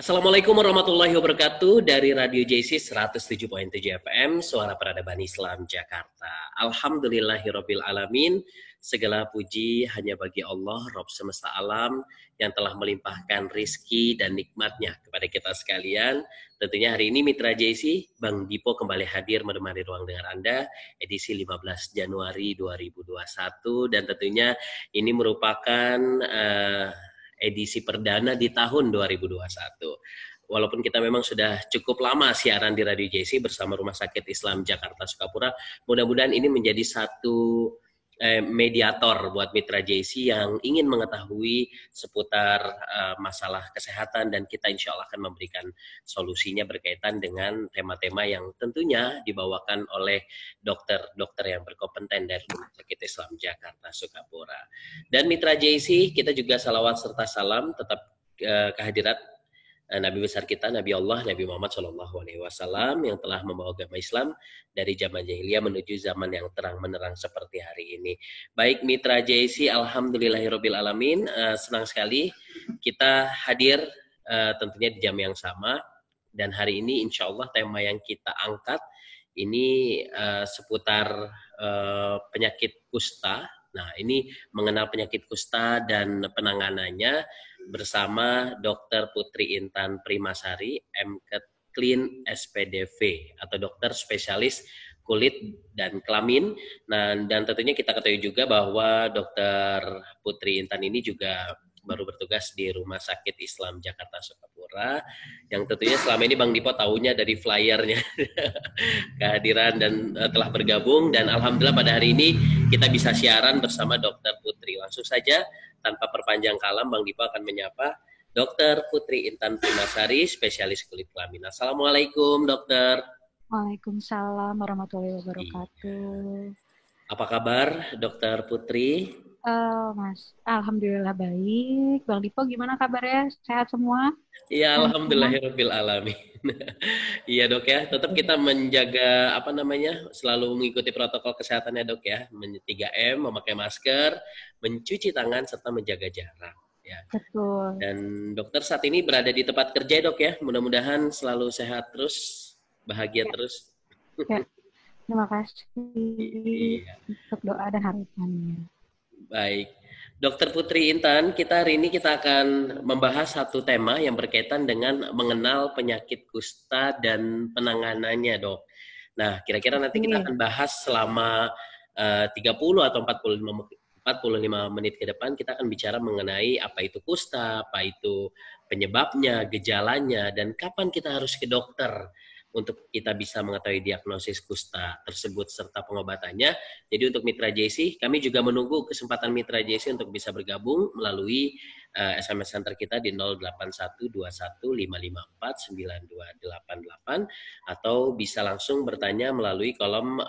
Assalamualaikum warahmatullahi wabarakatuh dari Radio JC 107.7 FM, Suara Peradaban Islam Jakarta. Alhamdulillahirabbil alamin. Segala puji hanya bagi Allah, Rabb semesta alam yang telah melimpahkan rizki dan nikmatnya kepada kita sekalian. Tentunya hari ini Mitra JC, Bang Dipo kembali hadir menemani ruang dengar Anda, edisi 15 Januari 2021. Dan tentunya ini merupakan edisi perdana di tahun 2021. Walaupun kita memang sudah cukup lama siaran di Radio JC bersama Rumah Sakit Islam Jakarta Sukapura, mudah-mudahan ini menjadi satu mediator buat Mitra JC yang ingin mengetahui seputar masalah kesehatan, dan kita insya Allah akan memberikan solusinya berkaitan dengan tema-tema yang tentunya dibawakan oleh dokter-dokter yang berkompeten dari Rumah Sakit Islam Jakarta Sukapura. Dan Mitra JC, kita juga salawat serta salam tetap kehadirat Nabi besar kita, Nabi Allah, Nabi Muhammad SAW yang telah membawa agama Islam dari zaman jahiliyah menuju zaman yang terang menerang seperti hari ini. Baik Mitra JC, alhamdulillahirabbil alamin, senang sekali kita hadir tentunya di jam yang sama, dan hari ini insya Allah tema yang kita angkat ini seputar penyakit kusta. Nah, ini mengenal penyakit kusta dan penanganannya bersama Dr. Putri Intan Primasari, MKet Clean SPDV atau dokter spesialis kulit dan kelamin. Nah, dan tentunya kita ketahui juga bahwa Dr. Putri Intan ini juga baru bertugas di Rumah Sakit Islam Jakarta Sukapura, yang tentunya selama ini Bang Dipo tahunya dari flyernya kehadiran dan telah bergabung, dan alhamdulillah pada hari ini kita bisa siaran bersama Dr. Putri. Langsung saja tanpa perpanjang kalam, Bang Dipo akan menyapa Dr. Putri Intan Primasari, spesialis kulit kelamin. Assalamualaikum, dokter. Waalaikumsalam warahmatullahi wabarakatuh. Apa kabar, Dokter Putri? Mas, alhamdulillah baik. Bang Dipo gimana kabarnya? Sehat semua? Iya, alhamdulillahirabbil alamin. Iya dok ya, tetap kita menjaga selalu mengikuti protokol kesehatannya dok ya, 3M, memakai masker, mencuci tangan serta menjaga jarak. Ya. Betul. Dan dokter saat ini berada di tempat kerja dok ya, mudah-mudahan selalu sehat terus, bahagia terus. Ya. Terima kasih Iya. untuk doa dan harapannya. Baik. Dokter Putri Intan, hari ini kita akan membahas satu tema yang berkaitan dengan mengenal penyakit kusta dan penanganannya, Dok. Nah, kira-kira nanti kita akan bahas selama 30 atau 45 menit ke depan. Kita akan bicara mengenai apa itu kusta, apa itu penyebabnya, gejalanya, dan kapan kita harus ke dokter untuk kita bisa mengetahui diagnosis kusta tersebut serta pengobatannya. Jadi untuk Mitra JC, kami juga menunggu kesempatan Mitra JC untuk bisa bergabung melalui SMS center kita di 081215549288 atau bisa langsung bertanya melalui kolom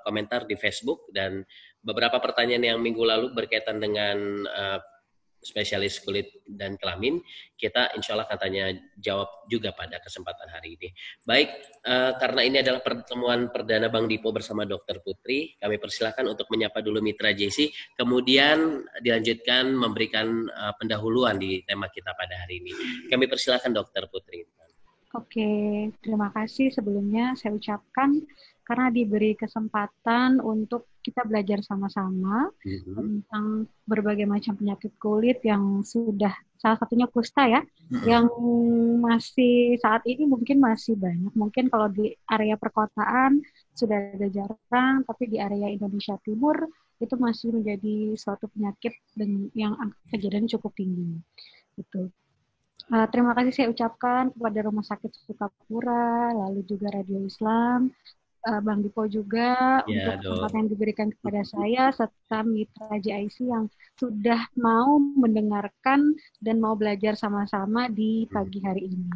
komentar di Facebook. Dan beberapa pertanyaan yang minggu lalu berkaitan dengan spesialis kulit dan kelamin, kita insya Allah akan tanya jawab juga pada kesempatan hari ini. Baik, karena ini adalah pertemuan perdana Bang Dipo bersama Dr. Putri, kami persilakan untuk menyapa dulu Mitra JC, kemudian dilanjutkan memberikan pendahuluan di tema kita pada hari ini. Kami persilakan Dr. Putri. Oke, terima kasih sebelumnya saya ucapkan karena diberi kesempatan untuk kita belajar sama-sama tentang berbagai macam penyakit kulit yang sudah, salah satunya kusta ya, yang masih saat ini mungkin masih banyak. Mungkin kalau di area perkotaan sudah ada jarang, tapi di area Indonesia Timur itu masih menjadi suatu penyakit yang angka kejadiannya cukup tinggi. Gitu. Terima kasih saya ucapkan kepada Rumah Sakit Sukapura, lalu juga Radio Islam, Bang Dipo juga untuk kesempatan yang diberikan kepada saya, serta Mitra JIC yang sudah mau mendengarkan dan mau belajar sama-sama di pagi hari ini.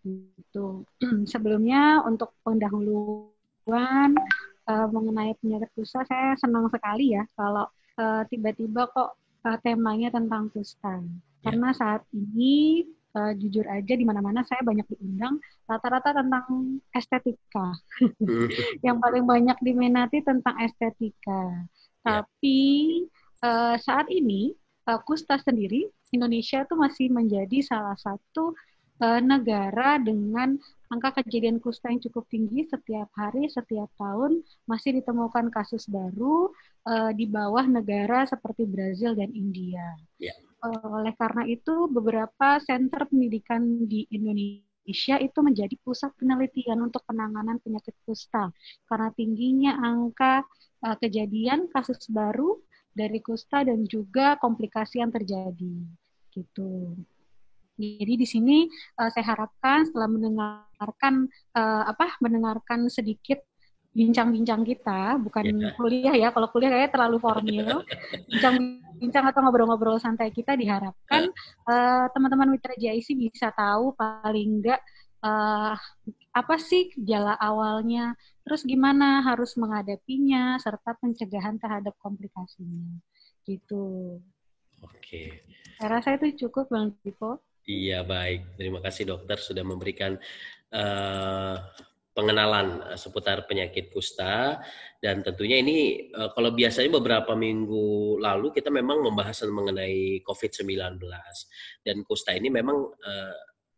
Gitu. Sebelumnya untuk pendahuluan mengenai penyakit kusta, saya senang sekali ya kalau tiba-tiba kok temanya tentang kusta. Karena saat ini jujur aja di mana-mana saya banyak diundang rata-rata tentang estetika. Yang paling banyak diminati tentang estetika. Tapi saat ini kusta sendiri Indonesia itu masih menjadi salah satu negara dengan angka kejadian kusta yang cukup tinggi setiap hari, setiap tahun masih ditemukan kasus baru di bawah negara seperti Brazil dan India. Ya. Oleh karena itu, beberapa sentra pendidikan di Indonesia itu menjadi pusat penelitian untuk penanganan penyakit kusta karena tingginya angka kejadian kasus baru dari kusta dan juga komplikasi yang terjadi. Gitu. Jadi di sini saya harapkan setelah mendengarkan sedikit bincang-bincang kita, bukan Ya. kuliah ya. Kalau kuliah kayaknya terlalu formal. Bincang-bincang atau ngobrol-ngobrol santai kita diharapkan teman-teman Mitra JIC bisa tahu paling enggak apa sih gejala awalnya, terus gimana harus menghadapinya, serta pencegahan terhadap komplikasinya. Gitu. Oke. Saya rasa itu cukup, Bang Tipo. Iya, baik. Terima kasih dokter sudah memberikan pengenalan seputar penyakit kusta, dan tentunya ini kalau biasanya beberapa minggu lalu kita memang membahas mengenai COVID-19, dan kusta ini memang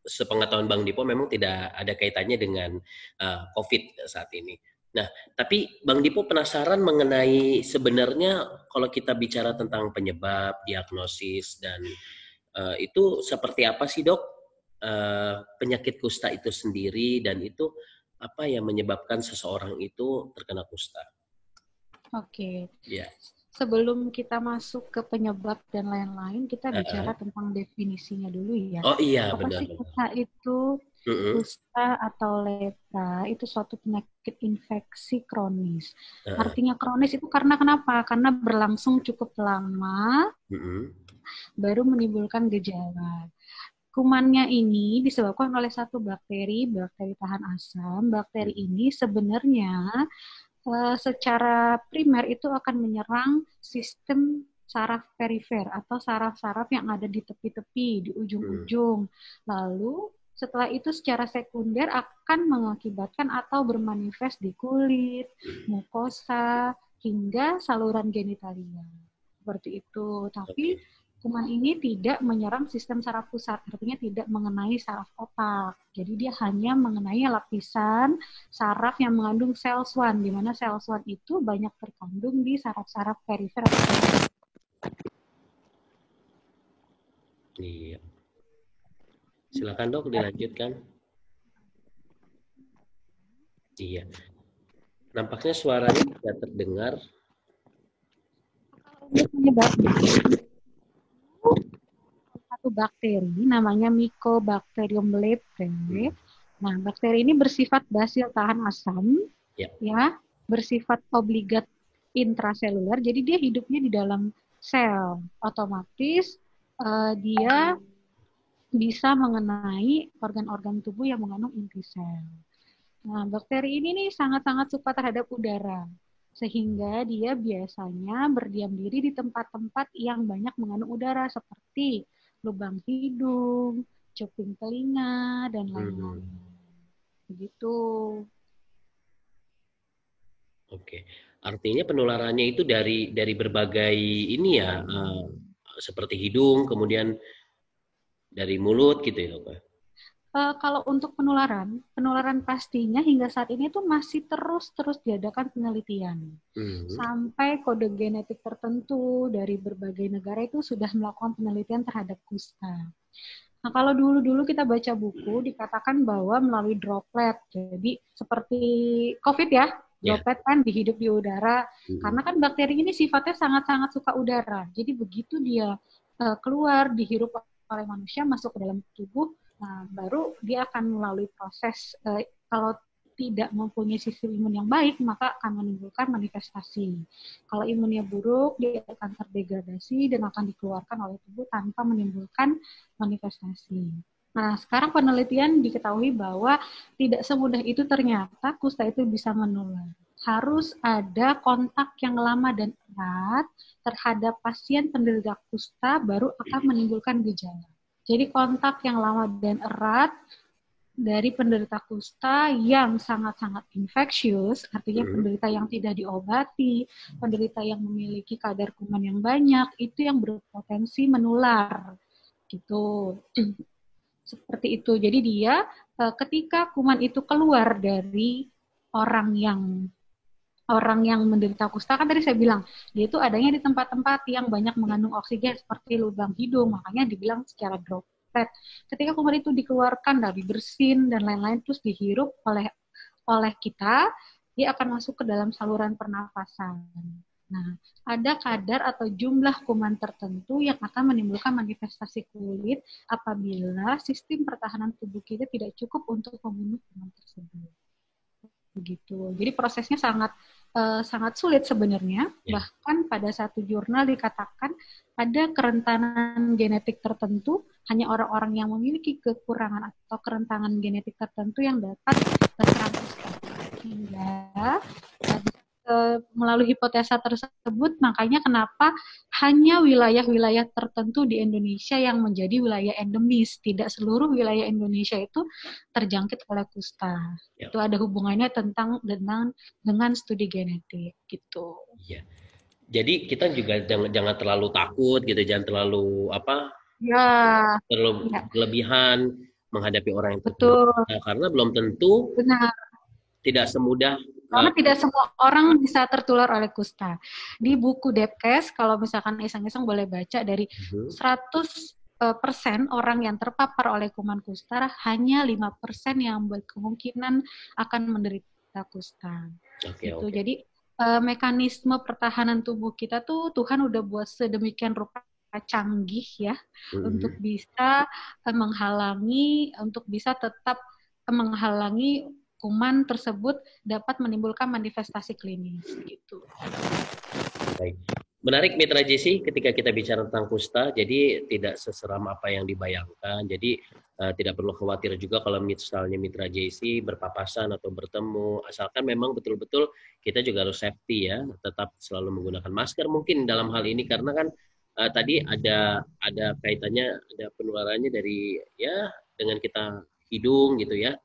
sepengetahuan Bang Dipo memang tidak ada kaitannya dengan COVID saat ini. Nah, tapi Bang Dipo penasaran mengenai sebenarnya kalau kita bicara tentang penyebab, diagnosis, dan itu seperti apa sih dok penyakit kusta itu sendiri, dan itu apa yang menyebabkan seseorang itu terkena kusta? Oke. Ya. Sebelum kita masuk ke penyebab dan lain-lain, kita bicara tentang definisinya dulu ya. Oh iya, Apa benar. sih kusta itu? Kusta atau lepra itu suatu penyakit infeksi kronis. Artinya kronis itu karena kenapa? Karena berlangsung cukup lama, baru menimbulkan gejala. Kumannya ini disebabkan oleh satu bakteri tahan asam. Bakteri ini sebenarnya secara primer itu akan menyerang sistem saraf perifer atau saraf-saraf yang ada di tepi-tepi, di ujung-ujung. Lalu setelah itu secara sekunder akan mengakibatkan atau bermanifest di kulit, mukosa, hingga saluran genitalia. Seperti itu. Tapi kuman ini tidak menyerang sistem saraf pusat, artinya tidak mengenai saraf otak. Jadi dia hanya mengenai lapisan saraf yang mengandung sel swan, di mana sel swan itu banyak terkandung di saraf-saraf perifer. Iya. Silakan dok, dilanjutkan. Iya. Nampaknya suaranya tidak terdengar. Menyebabkan satu bakteri namanya Mycobacterium leprae. Nah, bakteri ini bersifat basil tahan asam, ya, bersifat obligat intraseluler. Jadi dia hidupnya di dalam sel. Otomatis dia bisa mengenai organ-organ tubuh yang mengandung inti sel. Nah, bakteri ini nih sangat-sangat suka terhadap udara, sehingga dia biasanya berdiam diri di tempat-tempat yang banyak mengandung udara seperti lubang hidung, cuping telinga, dan lain-lain. Begitu. Oke, artinya penularannya itu dari berbagai ini ya, seperti hidung, kemudian dari mulut gitu ya dok? Kalau untuk penularan pastinya hingga saat ini tuh masih terus diadakan penelitian. Sampai kode genetik tertentu dari berbagai negara itu sudah melakukan penelitian terhadap kusta. Nah, kalau dulu kita baca buku dikatakan bahwa melalui droplet, jadi seperti COVID ya, droplet kan dihidup di udara, karena kan bakteri ini sifatnya sangat-sangat suka udara. Jadi begitu dia keluar, dihirup oleh manusia, masuk ke dalam tubuh, nah, baru dia akan melalui proses, kalau tidak mempunyai sistem imun yang baik, maka akan menimbulkan manifestasi. Kalau imunnya buruk, dia akan terdegradasi dan akan dikeluarkan oleh tubuh tanpa menimbulkan manifestasi. Nah, sekarang penelitian diketahui bahwa tidak semudah itu ternyata kusta itu bisa menular. Harus ada kontak yang lama dan erat terhadap pasien penderita kusta baru akan menimbulkan gejala. Jadi kontak yang lama dan erat dari penderita kusta yang sangat-sangat infeksius, artinya penderita yang tidak diobati, penderita yang memiliki kadar kuman yang banyak, itu yang berpotensi menular. Gitu. Seperti itu. Jadi dia ketika kuman itu keluar dari orang yang menderita kusta, kan tadi saya bilang dia itu adanya di tempat-tempat yang banyak mengandung oksigen seperti lubang hidung, makanya dibilang secara droplet. Ketika kuman itu dikeluarkan dari bersin dan lain-lain terus dihirup oleh kita, dia akan masuk ke dalam saluran pernafasan. Nah, ada kadar atau jumlah kuman tertentu yang akan menimbulkan manifestasi kulit apabila sistem pertahanan tubuh kita tidak cukup untuk membunuh kuman tersebut. Begitu. Jadi prosesnya sangat sulit sebenarnya. Bahkan pada satu jurnal dikatakan ada kerentanan genetik tertentu, hanya orang-orang yang memiliki kekurangan atau kerentanan genetik tertentu yang dapat terserang kusta. Hingga melalui hipotesa tersebut, makanya kenapa hanya wilayah-wilayah tertentu di Indonesia yang menjadi wilayah endemis. Tidak seluruh wilayah Indonesia itu terjangkit oleh kusta. Itu ada hubungannya dengan studi genetik gitu. Iya. Jadi kita juga jangan terlalu takut gitu, jangan terlalu terlalu berlebihan menghadapi orang yang terkena, karena belum tentu tidak semudah. Karena tidak semua orang bisa tertular oleh kusta. Di buku Depkes, kalau misalkan iseng-iseng boleh baca, dari 100% orang yang terpapar oleh kuman kusta, hanya 5% yang berkemungkinan akan menderita kusta. Gitu. Jadi mekanisme pertahanan tubuh kita tuh Tuhan udah buat sedemikian rupa canggih ya, untuk bisa tetap menghalangi kuman tersebut dapat menimbulkan manifestasi klinis gitu. Baik. Menarik Mitra JC, ketika kita bicara tentang kusta, jadi tidak seseram apa yang dibayangkan. Jadi tidak perlu khawatir juga kalau misalnya Mitra JC berpapasan atau bertemu, asalkan memang betul-betul kita juga harus safety ya, tetap selalu menggunakan masker mungkin dalam hal ini, karena kan tadi ada kaitannya, ada penularannya dari ya dengan kita hidung gitu ya.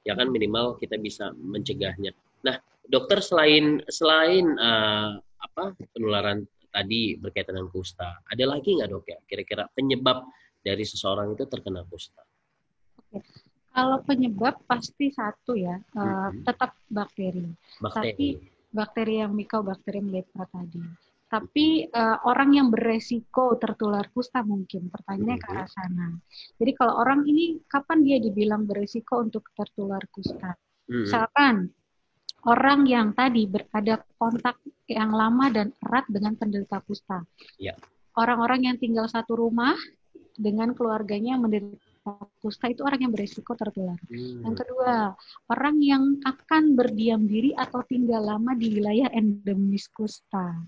Ya kan minimal kita bisa mencegahnya. Nah, dokter selain penularan tadi berkaitan dengan kusta, ada lagi nggak dok ya kira-kira penyebab dari seseorang itu terkena kusta? Oke. Kalau penyebab pasti satu ya, tetap bakteri. Tapi bakteri yang Mycobacterium leprae tadi. Tapi orang yang beresiko tertular kusta mungkin, pertanyaannya ke arah sana. Jadi kalau orang ini kapan dia dibilang beresiko untuk tertular kusta? Misalkan orang yang tadi berada kontak yang lama dan erat dengan penderita kusta. Orang-orang yang tinggal satu rumah dengan keluarganya yang menderita kusta itu orang yang beresiko tertular. Yang kedua, orang yang akan berdiam diri atau tinggal lama di wilayah endemis kusta.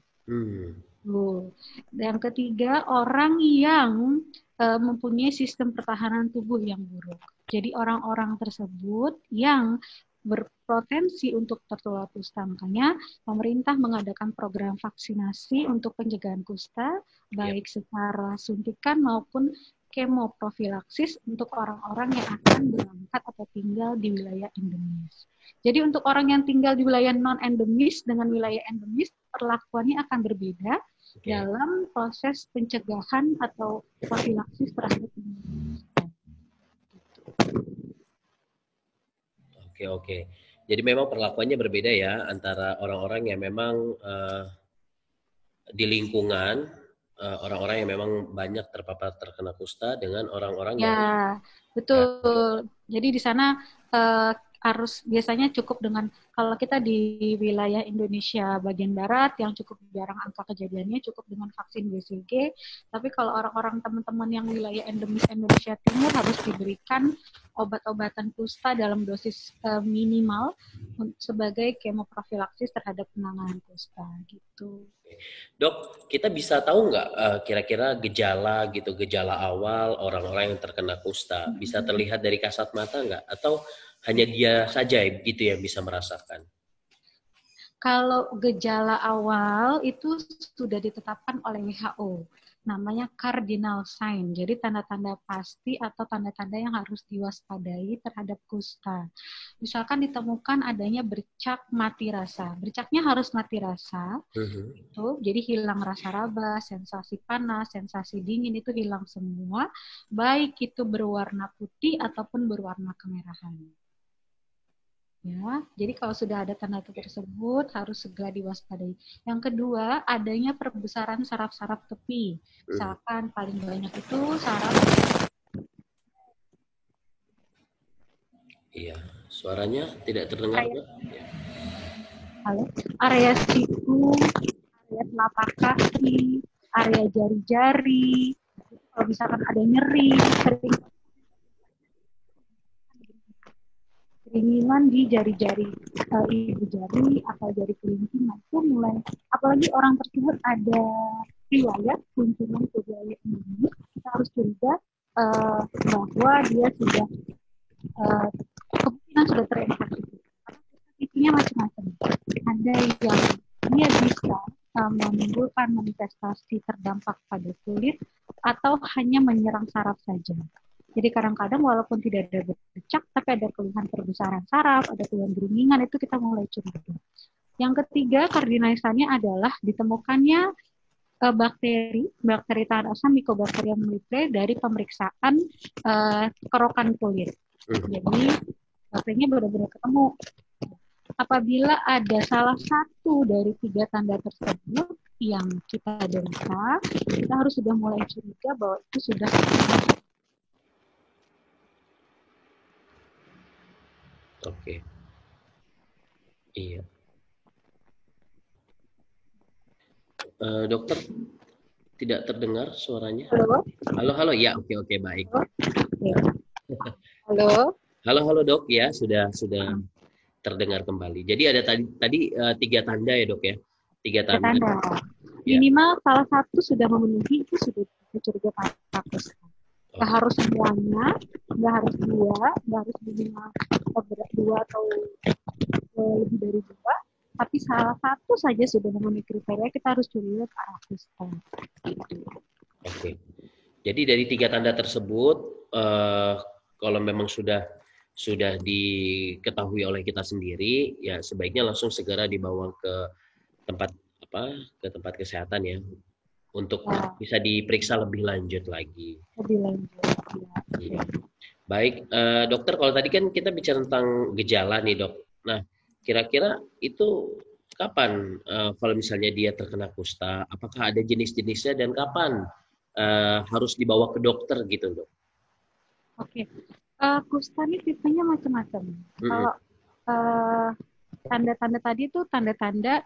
Yang ketiga, orang yang mempunyai sistem pertahanan tubuh yang buruk. Jadi orang-orang tersebut yang berpotensi untuk tertular kusta. Makanya pemerintah mengadakan program vaksinasi untuk pencegahan kusta, baik secara suntikan maupun kemoprofilaksis untuk orang-orang yang akan berangkat atau tinggal di wilayah endemis. Jadi untuk orang yang tinggal di wilayah non-endemis dengan wilayah endemis, perlakuannya akan berbeda dalam proses pencegahan atau profilaksis terhadap endemis. Oke. Jadi memang perlakuannya berbeda ya antara orang-orang yang memang di lingkungan orang-orang yang memang banyak terkena kusta dengan orang-orang yang betul. Jadi di sana harus biasanya cukup dengan, kalau kita di wilayah Indonesia bagian barat yang cukup jarang angka kejadiannya, cukup dengan vaksin BCG. Tapi kalau orang-orang teman-teman yang wilayah endemis Indonesia Timur harus diberikan obat-obatan kusta dalam dosis minimal sebagai kemoprofilaksis terhadap penanganan kusta gitu. Dok, kita bisa tahu nggak kira-kira gejala awal orang-orang yang terkena kusta bisa terlihat dari kasat mata nggak? Atau hanya dia saja gitu yang bisa merasakan? Kalau gejala awal itu sudah ditetapkan oleh WHO. namanya cardinal sign. Jadi tanda-tanda pasti atau tanda-tanda yang harus diwaspadai terhadap kusta. Misalkan ditemukan adanya bercak mati rasa. Bercaknya harus mati rasa. Itu jadi hilang rasa raba, sensasi panas, sensasi dingin itu hilang semua, baik itu berwarna putih ataupun berwarna kemerahan. Ya, jadi kalau sudah ada tanda tersebut harus segera diwaspadai. Yang kedua, adanya perbesaran saraf-saraf tepi. Misalkan paling banyak itu saraf. Iya, suaranya tidak terdengar, Dok. Halo, area siku, area telapak kaki, area jari-jari. Kalau misalkan ada nyeri, keringinan di jari-jari ibu jari atau jari kelingking, itu mulai, apalagi orang tersebut ada riwayat kunjungan ke wilayah ini, kita harus curiga bahwa dia sudah kemungkinan sudah terinfeksi. Karena macam-macam. Ada yang dia bisa menimbulkan manifestasi terdampak pada kulit atau hanya menyerang saraf saja. Jadi kadang-kadang walaupun tidak ada bercak, tapi ada keluhan perbesaran saraf, ada keluhan geringingan, itu kita mulai curiga. Yang ketiga, kardinalisannya adalah ditemukannya bakteri tahan asam Mycobacterium leprae dari pemeriksaan kerokan kulit. Jadi bakterinya benar-benar ketemu. Apabila ada salah satu dari 3 tanda tersebut yang kita derita, kita harus sudah mulai curiga bahwa itu sudah. Oke. Iya. Dokter, tidak terdengar suaranya. Halo, ya, oke, baik. Halo, Dok, ya, sudah terdengar kembali. Jadi ada tadi 3 tanda ya, Dok ya. 3 tanda. Minimal salah satu sudah memenuhi, itu sudah curiga pakus. Nggak harus semuanya, nggak harus 2, nggak harus minimal 2 atau lebih dari 2, tapi salah satu saja sudah memenuhi kriteria, kita harus curiga ke arah kusta. Oke. Jadi dari 3 tanda tersebut, kalau memang sudah diketahui oleh kita sendiri, ya sebaiknya langsung segera dibawa ke tempat kesehatan ya, untuk bisa diperiksa lebih lanjut lagi. Ya. Baik, dokter, kalau tadi kan kita bicara tentang gejala nih, Dok. Nah, kira-kira itu kapan kalau misalnya dia terkena kusta, apakah ada jenis-jenisnya dan kapan harus dibawa ke dokter gitu, Dok? Oke. Kusta ini tipenya macam-macam. Kalau tanda-tanda tadi itu tanda-tanda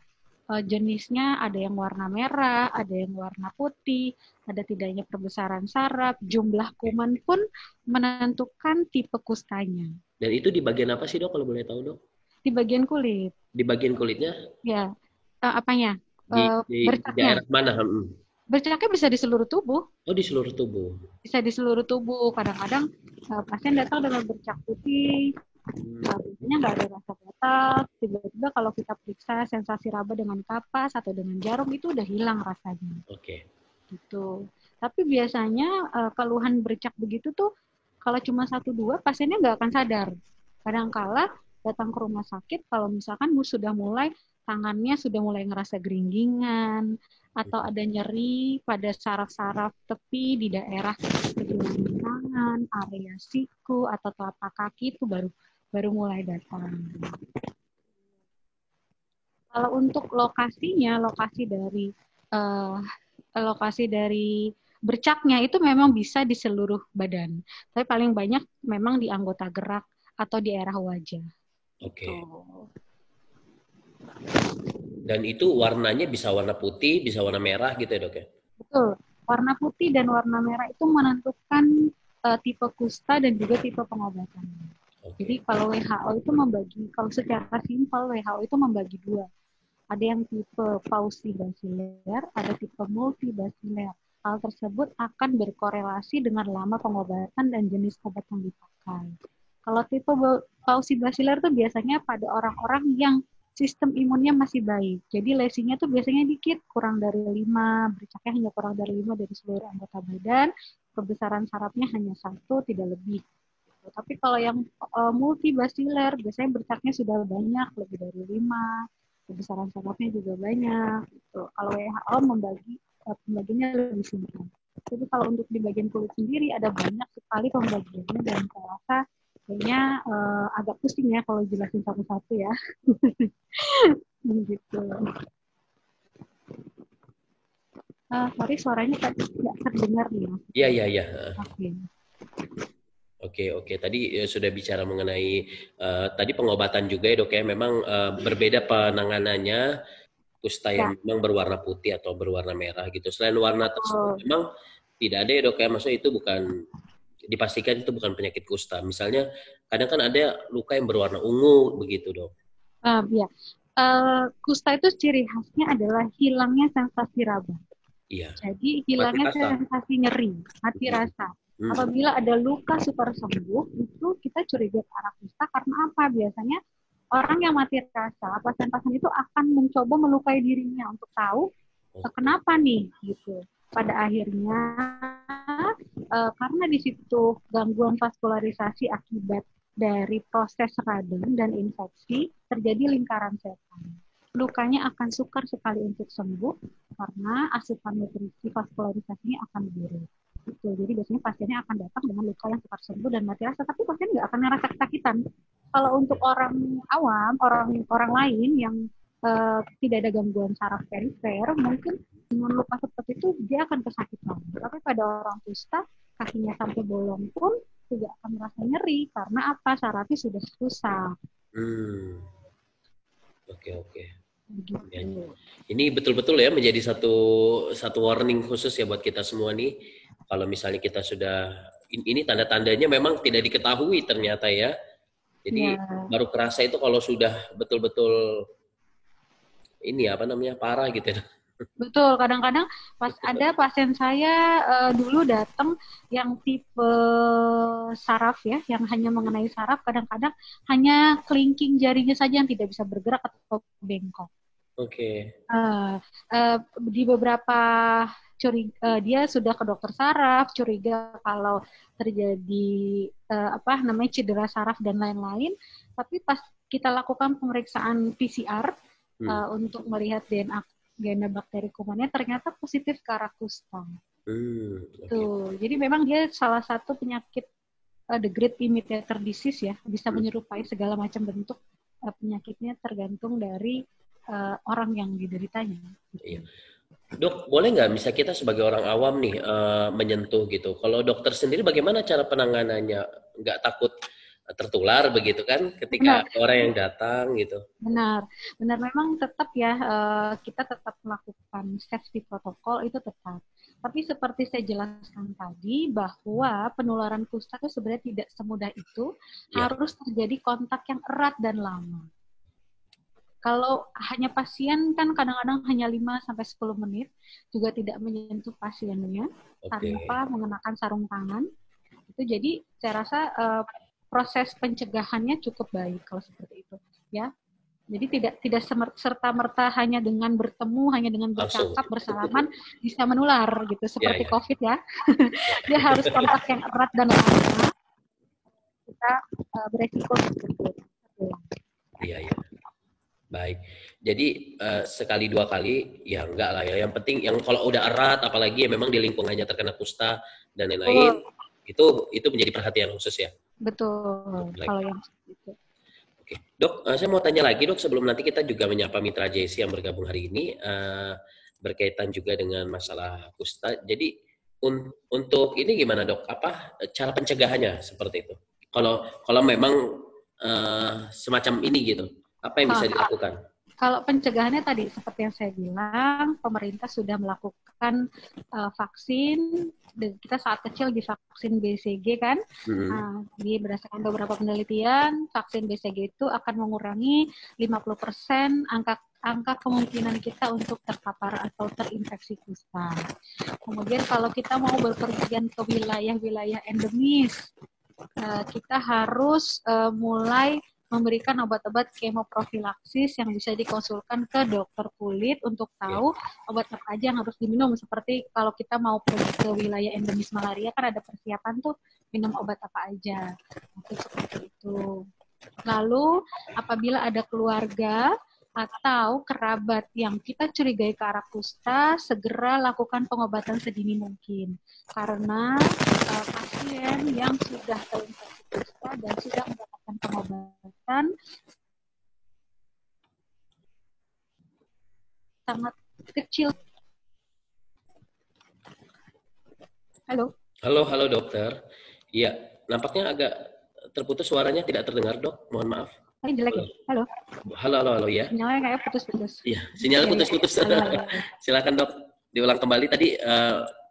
jenisnya ada yang warna merah, ada yang warna putih, ada tidaknya perbesaran saraf, jumlah kuman pun menentukan tipe kustanya. Dan itu di bagian apa sih, Dok, kalau boleh tahu, Dok? Di bagian kulit. Di bagian kulitnya? Ya. Apanya? Di daerah mana? Bercaknya bisa di seluruh tubuh. Oh, di seluruh tubuh. Bisa di seluruh tubuh. Kadang-kadang pasien datang dengan bercak putih, biasanya nggak ada rasa gatal, tiba-tiba kalau kita periksa sensasi raba dengan kapas atau dengan jarum itu udah hilang rasanya. Oke. Gitu. Tapi biasanya keluhan bercak begitu tuh kalau cuma 1-2 pasiennya nggak akan sadar. Kadangkala datang ke rumah sakit kalau misalkan sudah mulai tangannya sudah mulai ngerasa geringgingan atau ada nyeri pada saraf-saraf tepi di daerah pergelangan tangan, area siku atau telapak kaki itu baru mulai datang. Kalau untuk lokasinya, lokasi dari bercaknya itu memang bisa di seluruh badan. Tapi paling banyak memang di anggota gerak atau di daerah wajah. Oke. Dan itu warnanya bisa warna putih, bisa warna merah gitu ya, Dok ya? Betul. Warna putih dan warna merah itu menentukan tipe kusta dan juga tipe pengobatan. Okay. Jadi kalau WHO itu membagi, kalau secara simpel WHO itu membagi 2. Ada yang tipe pausibasiler, ada tipe multibasiler. Hal tersebut akan berkorelasi dengan lama pengobatan dan jenis obat yang dipakai. Kalau tipe pausibasiler itu biasanya pada orang-orang yang sistem imunnya masih baik. Jadi lesinya tuh biasanya dikit, kurang dari 5, bercaknya hanya kurang dari 5 dari seluruh anggota badan, kebesaran sarafnya hanya 1, tidak lebih. Tapi kalau yang multibasiler, biasanya bercaknya sudah banyak, lebih dari 5, kebesaran sarafnya juga banyak. Gitu. Kalau WHO pembagiannya lebih singkat. Tapi kalau untuk di bagian kulit sendiri ada banyak sekali pembagiannya dan saya rasa kayaknya agak pusing ya kalau jelasin satu-satu ya. Gitu. Sorry suaranya tidak terdengar nih. Iya, iya, iya. Oke. Oke. Tadi sudah bicara mengenai tadi pengobatan juga ya dok ya. Memang berbeda penanganannya kusta yang memang berwarna putih atau berwarna merah gitu. Selain warna tersebut memang tidak ada ya dok ya. Maksudnya itu bukan dipastikan itu bukan penyakit kusta. Misalnya kadang kan ada luka yang berwarna ungu begitu dok. Ya. Kusta itu ciri khasnya adalah hilangnya sensasi raba. Iya. Jadi hilangnya sensasi nyeri, mati rasa. Apabila ada luka super sembuh, itu kita curiga ke arah kusta karena apa? Biasanya orang yang mati rasa, pasien-pasien itu akan mencoba melukai dirinya untuk tahu kenapa nih, gitu. Pada akhirnya, karena di situ gangguan vaskularisasi akibat dari proses radang dan infeksi, terjadi lingkaran setan. Lukanya akan sukar sekali untuk sembuh karena asupan nutrisi vaskularisasinya akan buruk. Gitu. Jadi biasanya pasiennya akan datang dengan luka yang sukar sembuh dan mati rasa, tapi pasien nggak akan ngerasa kesakitan. Kalau untuk orang awam, orang lain yang tidak ada gangguan saraf perifer, mungkin dengan luka seperti itu dia akan kesakitan. Tapi pada orang kusta, kakinya sampai bolong pun tidak akan merasa nyeri karena apa? Sarafnya sudah rusak. Oke. Ya. Ini betul-betul ya menjadi satu warning khusus ya buat kita semua nih. Kalau misalnya kita sudah ini tanda-tandanya memang tidak diketahui ternyata ya. Jadi baru kerasa itu kalau sudah betul-betul ini parah gitu ya. Betul, kadang-kadang ada pasien saya dulu datang yang tipe saraf ya, yang hanya mengenai saraf, kadang-kadang hanya kelingking jarinya saja yang tidak bisa bergerak atau bengkok. Oke. Di beberapa dia sudah ke dokter saraf, curiga kalau terjadi cedera saraf dan lain-lain, tapi pas kita lakukan pemeriksaan PCR untuk melihat DNA bakteri kumannya ternyata positif ke arah kusta. Tuh, jadi memang dia salah satu penyakit the great imitator disease ya, bisa menyerupai segala macam bentuk penyakitnya tergantung dari orang yang dideritanya. Iya. Dok, boleh nggak bisa kita sebagai orang awam nih menyentuh gitu? Kalau dokter sendiri bagaimana cara penanganannya? Nggak takut tertular begitu kan ketika orang yang datang gitu? Benar memang tetap ya kita tetap melakukan safety protokol itu tetap. Tapi seperti saya jelaskan tadi bahwa penularan kusta itu sebenarnya tidak semudah itu, harus terjadi kontak yang erat dan lama. Kalau hanya pasien kan kadang-kadang hanya 5-10 menit juga tidak menyentuh pasiennya tanpa mengenakan sarung tangan. Itu jadi saya rasa proses pencegahannya cukup baik kalau seperti itu ya. Jadi tidak serta-merta hanya dengan bertemu, hanya dengan bercakap, bersalaman bisa menular gitu seperti COVID ya. Dia harus kontak yang erat dan lama. Kita beresiko seperti itu. Iya. Baik. Jadi sekali dua kali ya enggak lah ya. Yang penting yang kalau udah erat apalagi ya memang di lingkungannya terkena kusta dan lain-lain itu menjadi perhatian khusus ya. Betul. Kalau yang itu. Oke. Dok, saya mau tanya lagi dok sebelum nanti kita juga menyapa mitra JC yang bergabung hari ini berkaitan juga dengan masalah kusta. Jadi untuk ini gimana dok? Apa cara pencegahannya seperti itu? Kalau memang semacam ini gitu. Apa yang bisa dilakukan? Kalau pencegahannya tadi seperti yang saya bilang, pemerintah sudah melakukan vaksin. Kita saat kecil divaksin BCG kan, berdasarkan beberapa penelitian, vaksin BCG itu akan mengurangi 50% angka kemungkinan kita untuk terpapar atau terinfeksi kusta. Kemudian kalau kita mau berpergian ke wilayah-wilayah endemis, kita harus mulai memberikan obat-obat kemoprofilaksis yang bisa dikonsulkan ke dokter kulit untuk tahu obat apa aja yang harus diminum. Seperti kalau kita mau pergi ke wilayah endemis malaria kan ada persiapan tuh minum obat apa aja. Mungkin seperti itu. Lalu apabila ada keluarga atau kerabat yang kita curigai ke arah kusta, segera lakukan pengobatan sedini mungkin. Karena pasien yang sudah terinfeksi kusta dan sudah mendapatkan pengobatan sangat kecil. Halo? Halo dokter. Iya, nampaknya agak terputus suaranya, tidak terdengar dok. Mohon maaf. Ini jelek ya? Halo? Halo ya. Sinyalnya kayak putus-putus. Iya, sinyalnya putus-putus. Silakan dok, diulang kembali tadi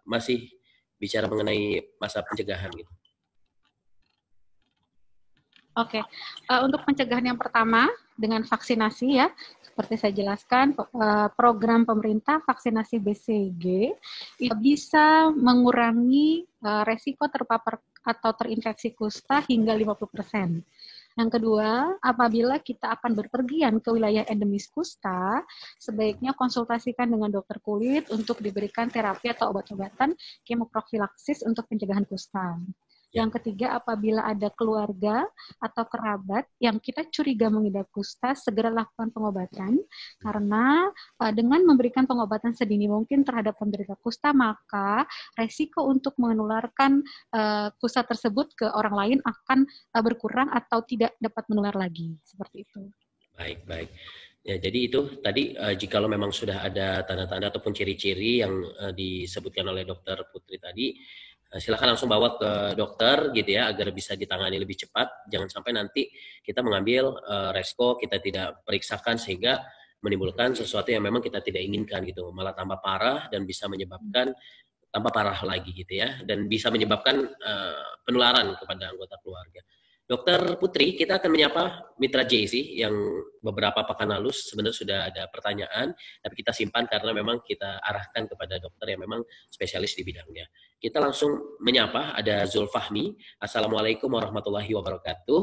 masih bicara mengenai masa pencegahan gitu. Oke, untuk pencegahan yang pertama dengan vaksinasi ya, seperti saya jelaskan, program pemerintah vaksinasi BCG itu bisa mengurangi resiko terpapar atau terinfeksi kusta hingga 50%. Yang kedua, apabila kita akan berpergian ke wilayah endemis kusta, sebaiknya konsultasikan dengan dokter kulit untuk diberikan terapi atau obat-obatan kemoprofilaksis untuk pencegahan kusta. Yang ketiga, apabila ada keluarga atau kerabat yang kita curiga mengidap kusta, segera lakukan pengobatan. Karena dengan memberikan pengobatan sedini mungkin terhadap penderita kusta, maka resiko untuk menularkan kusta tersebut ke orang lain akan berkurang atau tidak dapat menular lagi. Seperti itu. Baik. Ya, jadi itu tadi jikalau memang sudah ada tanda-tanda ataupun ciri-ciri yang disebutkan oleh dokter Putri tadi, silakan langsung bawa ke dokter gitu ya, agar bisa ditangani lebih cepat. Jangan sampai nanti kita mengambil resiko, kita tidak periksakan sehingga menimbulkan sesuatu yang memang kita tidak inginkan gitu, malah tambah parah dan bisa menyebabkan tambah parah lagi gitu ya, dan bisa menyebabkan penularan kepada anggota keluarga. Dokter Putri, kita akan menyapa Mitra JC yang beberapa pekan lalu sebenarnya sudah ada pertanyaan, tapi kita simpan karena memang kita arahkan kepada dokter yang memang spesialis di bidangnya. Kita langsung menyapa, ada Zulfahmi. Assalamualaikum warahmatullahi wabarakatuh.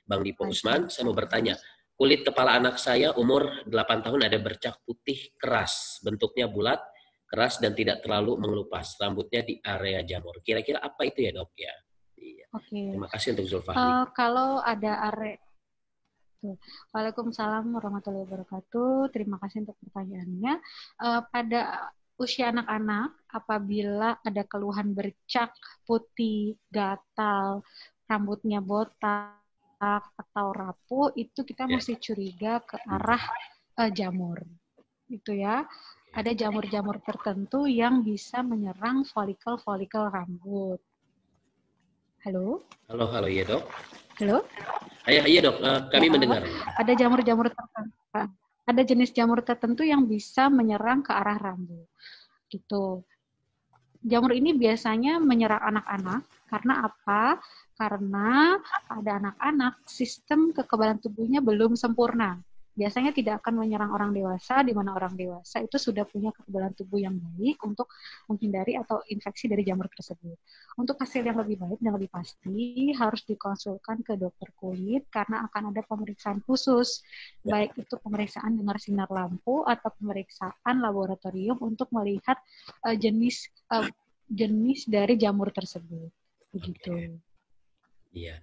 Bang Dipo Usman, saya mau bertanya, kulit kepala anak saya umur 8 tahun ada bercak putih keras, bentuknya bulat, keras dan tidak terlalu mengelupas, rambutnya di area jamur. Kira-kira apa itu ya dok ya? Oke. Terima kasih untuk Zulfahmi. Kalau ada Waalaikumsalam warahmatullahi wabarakatuh. Terima kasih untuk pertanyaannya. Pada usia anak-anak, apabila ada keluhan bercak putih, gatal, rambutnya botak atau rapuh, itu kita mesti curiga ke arah jamur. Itu ya. Ada jamur-jamur tertentu yang bisa menyerang folikel-folikel rambut. Halo, iya dok. Halo? Iya dok, kami mendengar. Ada jamur-jamur tertentu. Ada jenis jamur tertentu yang bisa menyerang ke arah rambut. Gitu. Jamur ini biasanya menyerang anak-anak. Karena apa? Karena pada anak-anak sistem kekebalan tubuhnya belum sempurna. Biasanya tidak akan menyerang orang dewasa, di mana orang dewasa itu sudah punya kekebalan tubuh yang baik untuk menghindari atau infeksi dari jamur tersebut. Untuk hasil yang lebih baik dan lebih pasti, harus dikonsulkan ke dokter kulit karena akan ada pemeriksaan khusus, baik itu pemeriksaan dengan sinar lampu atau pemeriksaan laboratorium untuk melihat jenis dari jamur tersebut. Begitu. Iya.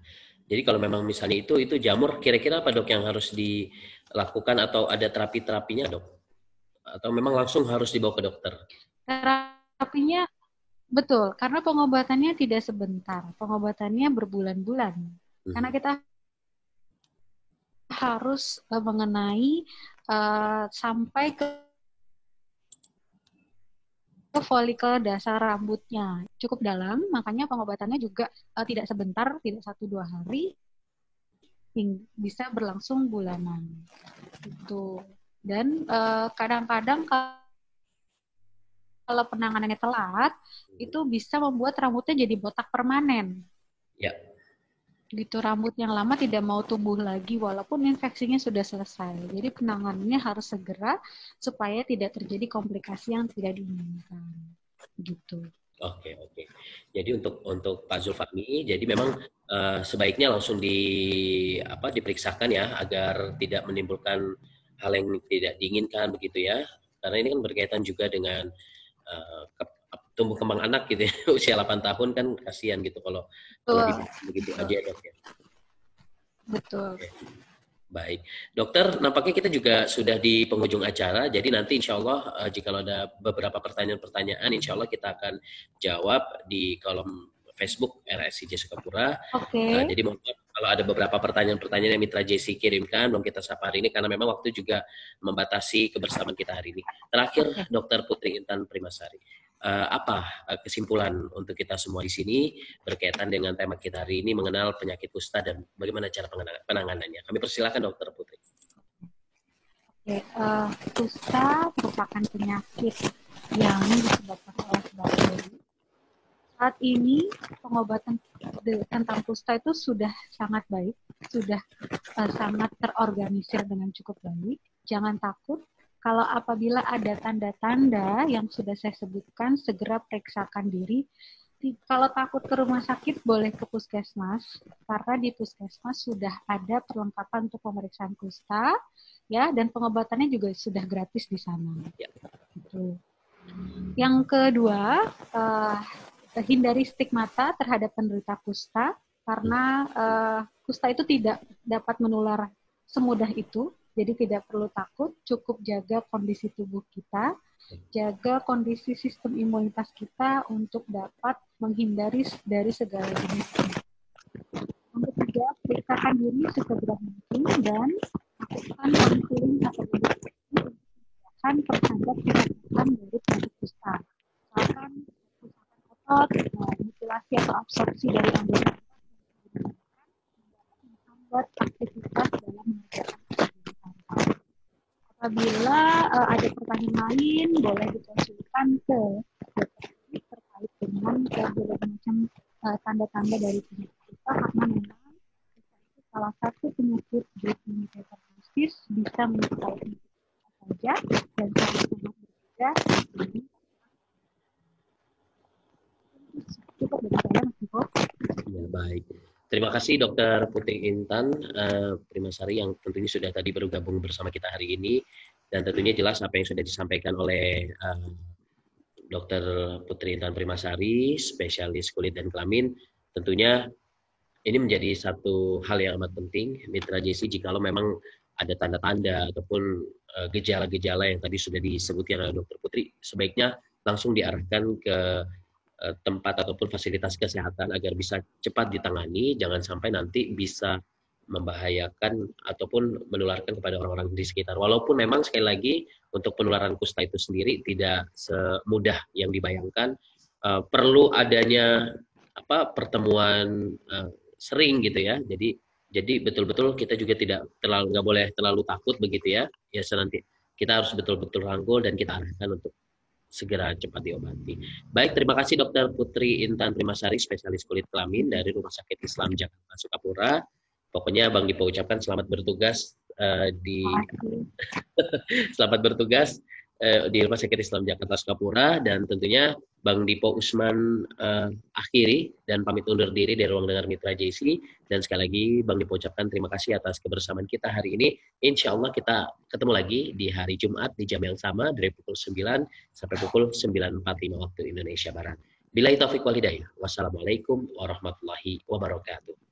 Jadi kalau memang misalnya itu jamur, kira-kira apa dok yang harus dilakukan atau ada terapi-terapinya dok? Atau memang langsung harus dibawa ke dokter? Terapinya betul, karena pengobatannya tidak sebentar, pengobatannya berbulan-bulan. Karena kita harus mengenai sampai ke folikel dasar rambutnya cukup dalam, makanya pengobatannya juga tidak sebentar, tidak 1-2 hari, bisa berlangsung bulanan. Itu. Dan kadang-kadang kalau penanganannya telat, itu bisa membuat rambutnya jadi botak permanen. Ya. Gitu, rambut yang lama tidak mau tumbuh lagi walaupun infeksinya sudah selesai. Jadi penanganannya harus segera supaya tidak terjadi komplikasi yang tidak diinginkan. Gitu. Oke, oke. Jadi untuk Pak Zulfahmi, jadi memang sebaiknya langsung diperiksakan ya agar tidak menimbulkan hal yang tidak diinginkan begitu ya. Karena ini kan berkaitan juga dengan tumbuh kembang anak gitu ya. Usia 8 tahun kan kasihan gitu kalau Betul, dibiarkan begitu betul, aja ya, Dok ya. betul. Oke. Baik, dokter, nampaknya kita juga sudah di penghujung acara, jadi nanti insya Allah jika ada beberapa pertanyaan-pertanyaan, insya Allah kita akan jawab di kolom Facebook RSIJ Sukapura. Oke. Jadi mungkin kalau ada beberapa pertanyaan-pertanyaan yang Mitra JC kirimkan, belum kita sapa hari ini, karena memang waktu juga membatasi kebersamaan kita hari ini. Terakhir, Oke. Dokter Putri Intan Primasari, apa kesimpulan untuk kita semua di sini berkaitan dengan tema kita hari ini mengenal penyakit kusta dan bagaimana cara penanganannya. Kami persilakan Dokter Putri. Oke, kusta merupakan penyakit yang disebabkan oleh bakteri. Saat ini pengobatan tentang kusta itu sudah sangat baik, sudah sangat terorganisir dengan cukup baik. Jangan takut. Kalau apabila ada tanda-tanda yang sudah saya sebutkan, segera periksakan diri. Kalau takut ke rumah sakit, boleh ke puskesmas, karena di puskesmas sudah ada perlengkapan untuk pemeriksaan kusta, ya, dan pengobatannya juga sudah gratis di sana. Gitu. Yang kedua, hindari stigmata terhadap penderita kusta, karena kusta itu tidak dapat menular semudah itu. Jadi tidak perlu takut, cukup jaga kondisi tubuh kita, jaga kondisi sistem imunitas kita untuk dapat menghindari dari segala jenis penyakit. Yang ketiga, periksakan diri segera mungkin dan lakukan konseling atau edukasi untuk menjelaskan terhadap kecacatan dari penyakit kusta. Misalkan otot, mutilasi atau absorpsi dari anggota membuat aktivitas dalam mengerjakan pekerjaan. Apabila ada pertanyaan lain, boleh dikonsulkan ke dokter terkait dengan berbagai macam tanda-tanda dari penyakit kusta, karena memang itu salah satu penyakit hepatitis bisa menyertai saja dan sangat-sangat berbeda. Cukup dari saya, Mas Diko. Ya, baik. Terima kasih Dokter Putri Intan Primasari yang tentunya sudah tadi bergabung bersama kita hari ini, dan tentunya jelas apa yang sudah disampaikan oleh Dokter Putri Intan Primasari, spesialis kulit dan kelamin. Tentunya ini menjadi satu hal yang amat penting, Mitra JC, jikalau memang ada tanda-tanda ataupun gejala-gejala yang tadi sudah disebutkan oleh Dokter Putri, sebaiknya langsung diarahkan ke tempat ataupun fasilitas kesehatan agar bisa cepat ditangani, jangan sampai nanti bisa membahayakan ataupun menularkan kepada orang-orang di sekitar. Walaupun memang sekali lagi untuk penularan kusta itu sendiri tidak semudah yang dibayangkan, perlu adanya pertemuan sering gitu ya. Jadi betul-betul kita juga nggak boleh terlalu takut begitu ya. Ya nanti kita harus betul-betul rangkul dan kita arahkan untuk segera cepat diobati. Baik, terima kasih Dokter Putri Intan Primasari, spesialis kulit kelamin dari Rumah Sakit Islam Jakarta Sukapura. Pokoknya Bang Dipo ucapkan selamat bertugas selamat bertugas di Rumah Sakit Islam Jakarta Sukapura, dan tentunya Bang Dipo Usman akhiri dan pamit undur diri dari ruang dengar Mitra JC, dan sekali lagi Bang Dipo ucapkan terima kasih atas kebersamaan kita hari ini. Insya Allah kita ketemu lagi di hari Jumat di jam yang sama dari pukul 9 sampai pukul 9.45 waktu Indonesia Barat. Billahi taufiq wal hidayah. Wassalamualaikum warahmatullahi wabarakatuh.